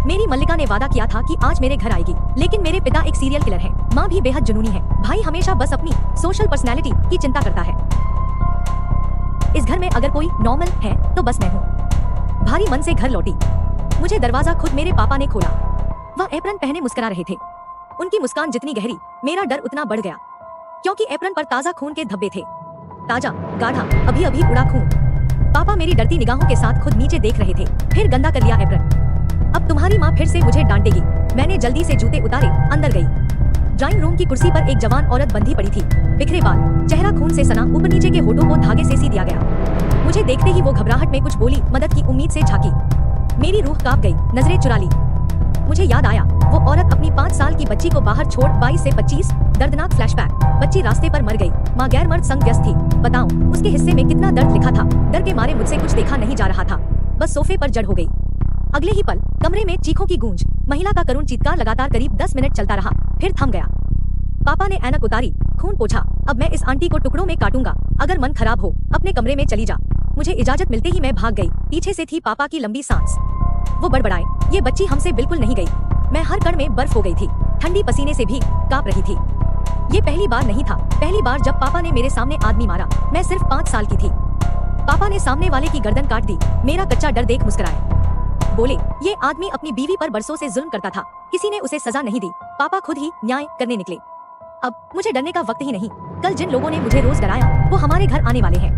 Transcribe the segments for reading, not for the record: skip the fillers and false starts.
मेरी मल्लिका ने वादा किया था कि आज मेरे घर आएगी, लेकिन मेरे पिता एक सीरियल किलर हैं, माँ भी बेहद जुनूनी है। भाई हमेशा बस अपनी सोशल पर्सनैलिटी की चिंता करता है। इस घर में अगर कोई नॉर्मल है तो बस मैं हूँ। भारी मन से घर लौटी। मुझे दरवाजा खुद मेरे पापा ने खोला। वह एप्रन पहने मुस्कुरा रहे थे। उनकी मुस्कान जितनी गहरी, मेरा डर उतना बढ़ गया, क्योंकि एप्रन पर ताजा खून के धब्बे थे। ताजा, गाढ़ा, अभी अभी उड़ा खून। पापा मेरी डरती निगाहों के साथ खुद नीचे देख रहे थे। फिर गंदा कर लिया एप्रन। अब तुम्हारी माँ फिर से मुझे डांटेगी। मैंने जल्दी से जूते उतारे, अंदर गई। ड्राइंग रूम की कुर्सी पर एक जवान औरत बंधी पड़ी थी। बिखरे बाल, चेहरा खून से सना, ऊपर नीचे के होठों को धागे से सी दिया गया। मुझे देखते ही वो घबराहट में कुछ बोली, मदद की उम्मीद से झांकी। मेरी रूह कांप गई, नजरें चुरा ली। मुझे याद आया, वो औरत अपनी 5 साल की बच्ची को बाहर छोड़ 22 से 25, दर्दनाक फ्लैशबैक। बच्ची रास्ते पर मर गई, माँ गैर मर्द संग व्यस्त थी। बताऊं, उसके हिस्से में कितना दर्द लिखा था। डर के मारे मुझसे कुछ देखा नहीं जा रहा था, बस सोफे पर जड़ हो गई। अगले ही पल कमरे में चीखों की गूंज, महिला का करुण चीत्कार लगातार करीब 10 मिनट चलता रहा, फिर थम गया। पापा ने ऐनक उतारी, खून पोंछा। अब मैं इस आंटी को टुकड़ों में काटूंगा। अगर मन खराब हो, अपने कमरे में चली जा। मुझे इजाजत मिलते ही मैं भाग गई। पीछे से थी पापा की लंबी सांस। वो बड़बड़ाए, ये बच्ची हमसे बिल्कुल नहीं गई। मैं हर कण में बर्फ हो गई थी, ठंडी पसीने से भी कांप रही थी। ये पहली बार नहीं था। पहली बार जब पापा ने मेरे सामने आदमी मारा। मैं सिर्फ 5 साल की थी। पापा ने सामने वाले की गर्दन काट दी। मेरा कच्चा डर देख मुस्कुराए। बोले, ये आदमी अपनी बीवी पर बरसों से जुल्म करता था, किसी ने उसे सजा नहीं दी। पापा खुद ही न्याय करने निकले। अब मुझे डरने का वक्त ही नहीं। कल जिन लोगों ने मुझे रोज डराया, वो हमारे घर आने वाले हैं।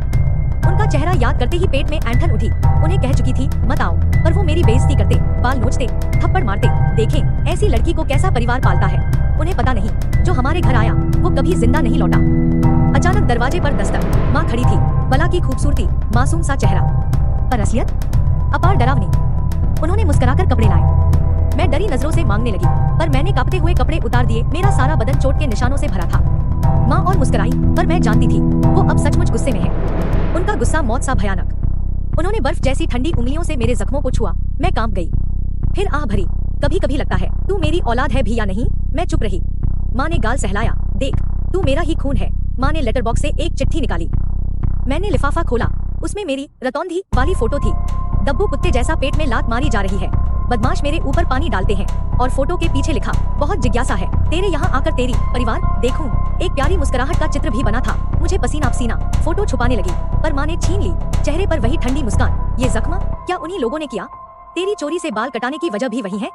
उनका चेहरा याद करते ही पेट में ऐंठन उठी। उन्हें कह चुकी थी मत आओ, पर वो मेरी बेइज्जती करते, बाल नोचते, थप्पड़ मारते। देखें, ऐसी लड़की को कैसा परिवार पालता है। उन्हें पता नहीं, जो हमारे घर आया वो कभी जिंदा नहीं लौटा। अचानक दरवाजे पर दस्तक। माँ खड़ी थी, बला की खूबसूरती, मासूम सा चेहरा, पर असलियत अपार डरावनी। उन्होंने मुस्कुराकर कपड़े लाए। मैं डरी नजरों से मांगने लगी, पर मैंने कांपते हुए कपड़े उतार दिए। मेरा सारा बदन चोट के निशानों से भरा था। माँ और मुस्कुराई, पर मैं जानती थी वो अब सचमुच गुस्से में है। उनका गुस्सा मौत सा भयानक। उन्होंने बर्फ जैसी ठंडी उंगलियों से मेरे जख्मों को छुआ। मैं कांप गई, फिर आह भरी। कभी कभी लगता है तू मेरी औलाद है भी या नहीं। मैं चुप रही। माँ ने गाल सहलाया, देख, तू मेरा ही खून है। माँ ने लेटर बॉक्स से एक चिट्ठी निकाली। मैंने लिफाफा खोला। उसमें मेरी रतौंधी वाली फोटो थी। दब्बू कुत्ते जैसा पेट में लात मारी जा रही है। बदमाश मेरे ऊपर पानी डालते हैं। और फोटो के पीछे लिखा, बहुत जिज्ञासा है तेरे यहाँ आकर तेरी परिवार देखूं। एक प्यारी मुस्कुराहट का चित्र भी बना था। मुझे पसीना पसीना फोटो छुपाने लगी, पर माँ ने छीन ली। चेहरे पर वही ठंडी मुस्कान। ये जख्म क्या उन्हीं लोगों ने किया? तेरी चोरी से बाल कटाने की वजह भी वही है।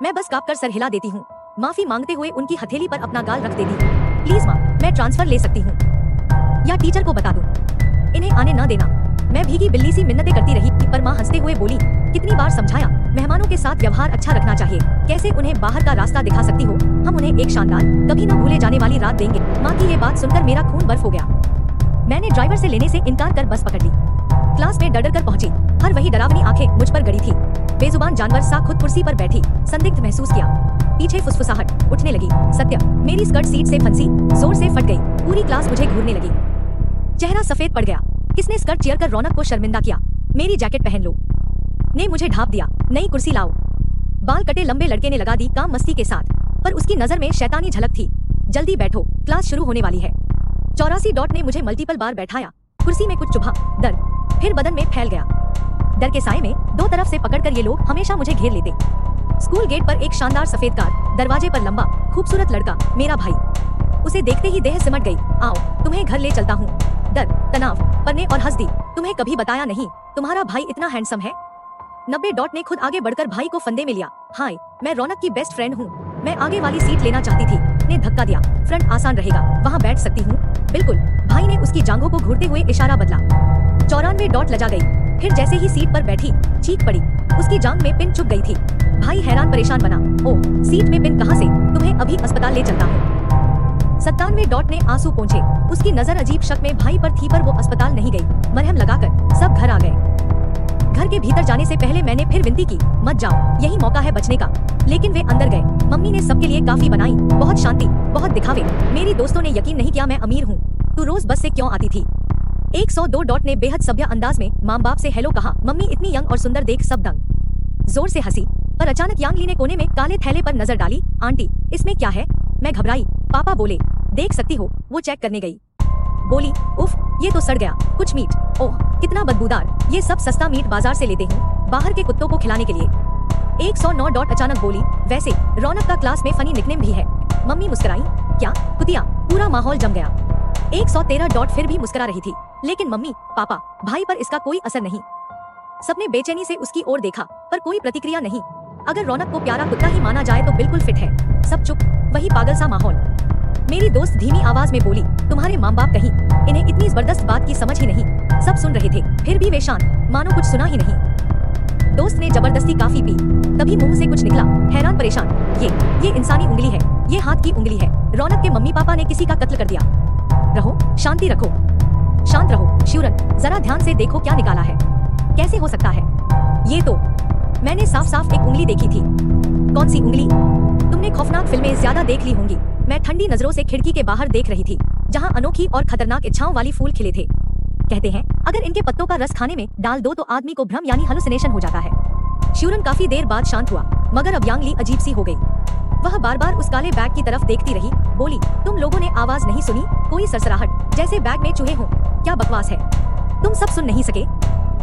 मैं बस कांपकर सर हिला देती हूँ। माफी मांगते हुए उनकी हथेली पर अपना गाल रख देती हूँ। प्लीज माँ, मैं ट्रांसफर ले सकती हूँ, या टीचर को बता दूं, इन्हें आने न देना। मैं भीगी बिल्ली सी मिन्नतें करती रही, पर माँ हंसते हुए बोली, कितनी बार समझाया, मेहमानों के साथ व्यवहार अच्छा रखना चाहिए। कैसे उन्हें बाहर का रास्ता दिखा सकती हो। हम उन्हें एक शानदार, कभी न भूले जाने वाली रात देंगे। माँ की ये बात सुनकर मेरा खून बर्फ हो गया। मैंने ड्राइवर से लेने से इनकार कर बस पकड़ ली। क्लास में डर कर पहुंची। हर वही डरावनी आंखें मुझ पर गड़ी थी। बेजुबान जानवर सा खुद कुर्सी पर बैठी, संदिग्ध महसूस किया। पीछे फुसफुसाहट उठने लगी। सत्य, मेरी स्कर्ट सीट से फंसी, जोर से फट गई। पूरी क्लास मुझे घूरने लगी। चेहरा सफेद पड़ गया। किसने स्कर्ट चीयर कर रौनक को शर्मिंदा किया? मेरी जैकेट पहन लो ने मुझे ढाप दिया। नई कुर्सी लाओ। बाल कटे लंबे लड़के ने लगा दी काम मस्ती के साथ, पर उसकी नजर में शैतानी झलक थी। जल्दी बैठो, क्लास शुरू होने वाली है। 84 डॉट ने मुझे मल्टीपल बार बैठाया। कुर्सी में कुछ चुभा, दर्द फिर बदन में फैल गया। डर के साए में दो तरफ से पकड़कर ये लोग हमेशा मुझे घेर लेते। स्कूल गेट पर एक शानदार सफेद कार, दरवाजे पर लंबा खूबसूरत लड़का, मेरा भाई। उसे देखते ही देह सिमट गई। आओ, तुम्हें घर ले चलता हूँ। डर, तनाव, पन्ने और हंस दी। तुम्हें कभी बताया नहीं, तुम्हारा भाई इतना हैंडसम है। 90 डॉट ने खुद आगे बढ़कर भाई को फंदे में लिया। हाय, मैं रौनक की बेस्ट फ्रेंड हूँ। मैं आगे वाली सीट लेना चाहती थी। ने धक्का दिया। फ्रंट आसान रहेगा, वहाँ बैठ सकती हूँ। बिल्कुल। भाई ने उसकी जांघों को घूरते हुए इशारा बदला। 94 डॉट लजा गई। फिर जैसे ही सीट पर बैठी, चीख पड़ी। उसकी जांघ में पिन चुभ गई थी। भाई हैरान परेशान बना। ओह, सीट में पिन कहाँ से? तुम्हें अभी अस्पताल ले चलता हूँ। 97 डॉट ने आंसू पोंछे। उसकी नजर अजीब शक में भाई पर थी, पर वो अस्पताल नहीं गई। मरहम लगाकर सब घर आ गए। घर के भीतर जाने से पहले मैंने फिर विनती की, मत जाओ, यही मौका है बचने का। लेकिन वे अंदर गए। मम्मी ने सबके लिए काफी बनाई। बहुत शांति, बहुत दिखावे। मेरी दोस्तों ने यकीन नहीं किया मैं अमीर हूँ। तू रोज बस से क्यों आती थी? 102 डॉट ने बेहद सभ्य अंदाज में माँ बाप से हेलो कहा। मम्मी इतनी यंग और सुंदर देख सब दंग। जोर से हंसी, पर अचानक यांगली ने कोने में काले थैले पर नजर डाली। आंटी, इसमें क्या है? मैं घबराई। पापा बोले, देख सकती हो। वो चेक करने गई। बोली, उफ, ये तो सड़ गया। कुछ मीट। ओह, कितना बदबूदार। ये सब सस्ता मीट बाजार से लेते हूँ, बाहर के कुत्तों को खिलाने के लिए। 109 डॉट अचानक बोली, वैसे रौनक का क्लास में फनी निकनेम भी है। मम्मी मुस्कुराई, क्या कुतिया? पूरा माहौल जम गया। 113 डॉट फिर भी मुस्कुरा रही थी, लेकिन मम्मी पापा भाई पर इसका कोई असर नहीं। सबने बेचैनी से उसकी ओर देखा, पर कोई प्रतिक्रिया नहीं। अगर रौनक को प्यारा कुत्ता ही माना जाए तो बिल्कुल फिट है। सब चुप, वही पागल सा माहौल। मेरी दोस्त धीमी आवाज में बोली, तुम्हारे माँ बाप कहीं, इन्हें इतनी जबरदस्त बात की समझ ही नहीं। सब सुन रहे थे, फिर भी वे शांत, मानो कुछ सुना ही नहीं। दोस्त ने जबरदस्ती काफी पी, तभी मुंह से कुछ निकला, हैरान परेशान, ये इंसानी उंगली है, ये हाथ की उंगली है। रौनक के मम्मी पापा ने किसी का कत्ल कर दिया। रहो, शांति रखो, शांत रहो। शिवरन, जरा ध्यान से देखो क्या निकाला है। कैसे हो सकता है? ये तो मैंने साफ साफ एक उंगली देखी थी। कौन सी उंगली? तुमने खौफनाक फिल्में ज्यादा देख ली होंगी। मैं ठंडी नजरों से खिड़की के बाहर देख रही थी, जहाँ अनोखी और खतरनाक इच्छाओं वाली फूल खिले थे। कहते हैं अगर इनके पत्तों का रस खाने में डाल दो तो आदमी को भ्रम यानी हेलुसिनेशन हो जाता है। शिवरन काफी देर बाद शांत हुआ, मगर अब यांगली अजीब सी हो गई। वह बार बार उस काले बैग की तरफ देखती रही, बोली, तुम लोगों ने आवाज नहीं सुनी? कोई सरसराहट, जैसे बैग में चूहे हों। क्या बकवास है, तुम सब सुन नहीं सके?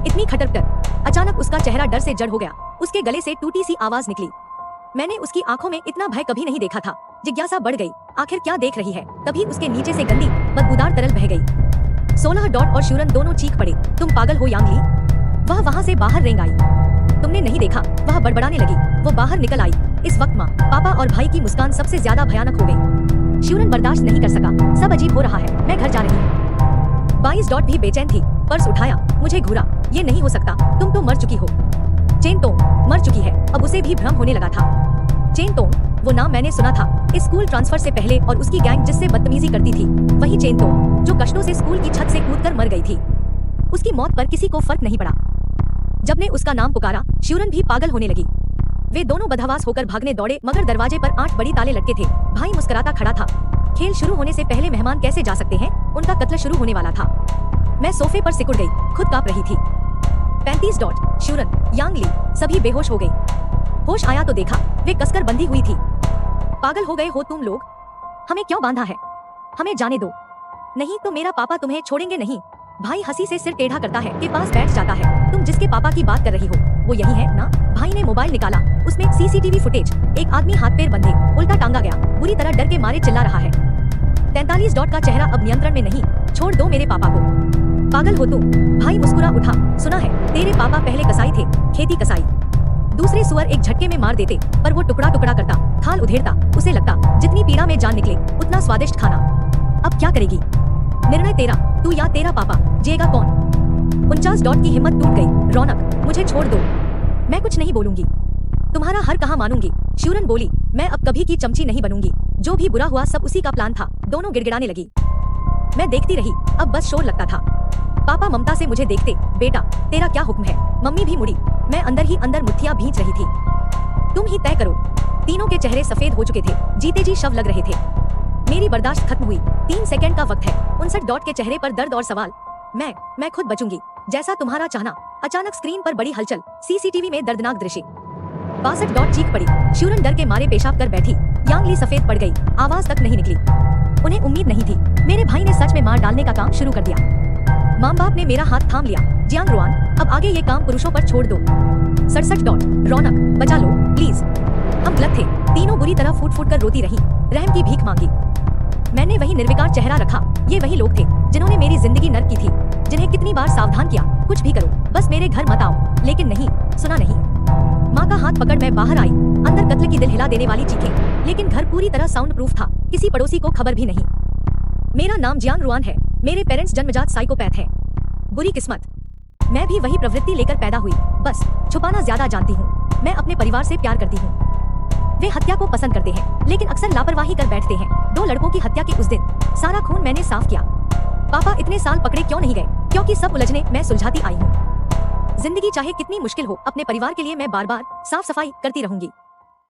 इतनी खटरकर। अचानक उसका चेहरा डर से जड़ हो गया, उसके गले से टूटी सी आवाज निकली। मैंने उसकी आंखों में इतना भय कभी नहीं देखा था। जिज्ञासा बढ़ गई, आखिर क्या देख रही है? तभी उसके नीचे से गंदी बदबूदार तरल बह गई। 16 डॉट और शिवरन दोनों चीख पड़े, तुम पागल हो यांगली? वह वहाँ से बाहर रेंग आई। तुमने नहीं देखा? वह बड़बड़ाने लगी। वो बाहर निकल आई। इस वक्त माँ, पापा और भाई की मुस्कान सबसे ज्यादा भयानक हो गई। शिवरन बर्दाश्त नहीं कर सका, सब अजीब हो रहा है, मैं घर जा रही हूँ। 22 डॉट भी बेचैन थी, पर्स उठाया, मुझे घूरा, ये नहीं हो सकता, तुम तो मर चुकी हो। चेन तोंग मर चुकी है, अब उसे भी भ्रम होने लगा था। चेन तोंग, वो नाम मैंने सुना था, इस स्कूल ट्रांसफर से पहले, और उसकी गैंग जिससे बदतमीजी करती थी, वही चेन तोंग जो कष्टों से स्कूल की छत से कूदकर मर गई थी। उसकी मौत पर किसी को फर्क नहीं पड़ा। जब ने उसका नाम पुकारा, शिवरन भी पागल होने लगी। वे दोनों बदहवास होकर भागने दौड़े, मगर दरवाजे पर 8 बड़ी ताले लटके थे। भाई मुस्कुराता खड़ा था। खेल शुरू होने से पहले मेहमान कैसे जा सकते हैं? उनका कत्ल शुरू होने वाला था। मैं सोफे पर सिकुड़ गई, खुद कांप रही थी। 35 डॉट, शिवरन, यांगली, सभी बेहोश हो गई। होश आया तो देखा, वे कसकर बंधी हुई थी। पागल हो गए हो तुम लोग? हमें क्यों बांधा है? हमें जाने दो, नहीं तो मेरा पापा तुम्हें छोड़ेंगे नहीं। भाई हंसी से सिर टेढ़ा करता है, के पास बैठ जाता है। तुम जिसके पापा की बात कर रही हो, वो यही है ना? भाई ने मोबाइल निकाला, उसमें सीसीटीवी फुटेज, एक आदमी हाथ पैर बंधे, उल्टा टांगा गया, बुरी तरह डर के मारे चिल्ला रहा है। 43 डॉट का चेहरा अब नियंत्रण में नहीं, छोड़ दो मेरे पापा को। पागल हो तुम? भाई मुस्कुरा उठा, सुना है तेरे पापा पहले कसाई थे, खेती कसाई। दूसरे सुअर एक झटके में मार देते, पर वो टुकड़ा टुकड़ा करता, खाल उधेड़ता, उसे लगता जितनी पीड़ा में जान निकले उतना स्वादिष्ट खाना। अब क्या करेगी? निर्णय तेरा, तू या तेरा पापा, जिएगा कौन? 49 डॉट की हिम्मत टूट गई। रौनक, मुझे छोड़ दो, मैं कुछ नहीं बोलूंगी, तुम्हारा हर कहा मानूंगी। शिवरन बोली, मैं अब कभी की चमची नहीं बनूंगी, जो भी बुरा हुआ सब उसी का प्लान था। दोनों गिड़गिड़ाने लगी। मैं देखती रही, अब बस शोर लगता था। पापा ममता से मुझे देखते, बेटा तेरा क्या हुक्म है? मम्मी भी मुड़ी, मैं अंदर ही अंदर मुट्ठियां भींच रही थी। तुम ही तय करो। तीनों के चेहरे सफेद हो चुके थे, जीते जी शव लग रहे थे। मेरी बर्दाश्त खत्म हुई, 3 सेकंड का वक्त है। 59 डॉट के चेहरे पर दर्द और सवाल। मैं खुद बचूंगी, जैसा तुम्हारा चाहना। अचानक स्क्रीन पर बड़ी हलचल, सीसीटीवी में दर्दनाक दृश्य। 62 डॉट चीख पड़ी। शिवरन डर के मारे पेशाब कर बैठी। यांगली सफेद पड़ गई, आवाज तक नहीं निकली। उन्हें उम्मीद नहीं थी, मेरे भाई ने सच में मार डालने का काम शुरू कर दिया। माँ बाप ने मेरा हाथ थाम लिया। जियांग रुआन, अब आगे ये काम पुरुषों पर छोड़ दो। 67 डॉट, रौनक बचा लो प्लीज, हम गलत थे। तीनों बुरी तरह फूट फूट कर रोती रही, रहम की भीख मांगी। मैंने वही निर्विकार चेहरा रखा। ये वही लोग थे जिन्होंने मेरी जिंदगी नर्क की थी, जिन्हें कितनी बार सावधान किया, कुछ भी करो, बस मेरे घर मत आओ। लेकिन नहीं, सुना नहीं। माँ का हाथ पकड़ मैं बाहर आई, अंदर कत्ल की दिल हिला देने वाली चीखें, लेकिन घर पूरी तरह साउंड प्रूफ था, किसी पड़ोसी को खबर भी नहीं। मेरा नाम जियांग रुआन है, मेरे पेरेंट्स जन्मजात साइकोपैथ हैं। बुरी किस्मत, मैं भी वही प्रवृत्ति लेकर पैदा हुई, बस छुपाना ज्यादा जानती हूँ। मैं अपने परिवार से प्यार करती हूँ। वे हत्या को पसंद करते हैं, लेकिन अक्सर लापरवाही कर बैठते हैं। 2 लड़कों की हत्या के उस दिन सारा खून मैंने साफ किया। पापा इतने साल पकड़े क्यों नहीं गए? क्योंकि सब उलझने मैं सुलझाती आई हूँ। जिंदगी चाहे कितनी मुश्किल हो, अपने परिवार के लिए मैं बार बार साफ सफाई करती रहूंगी।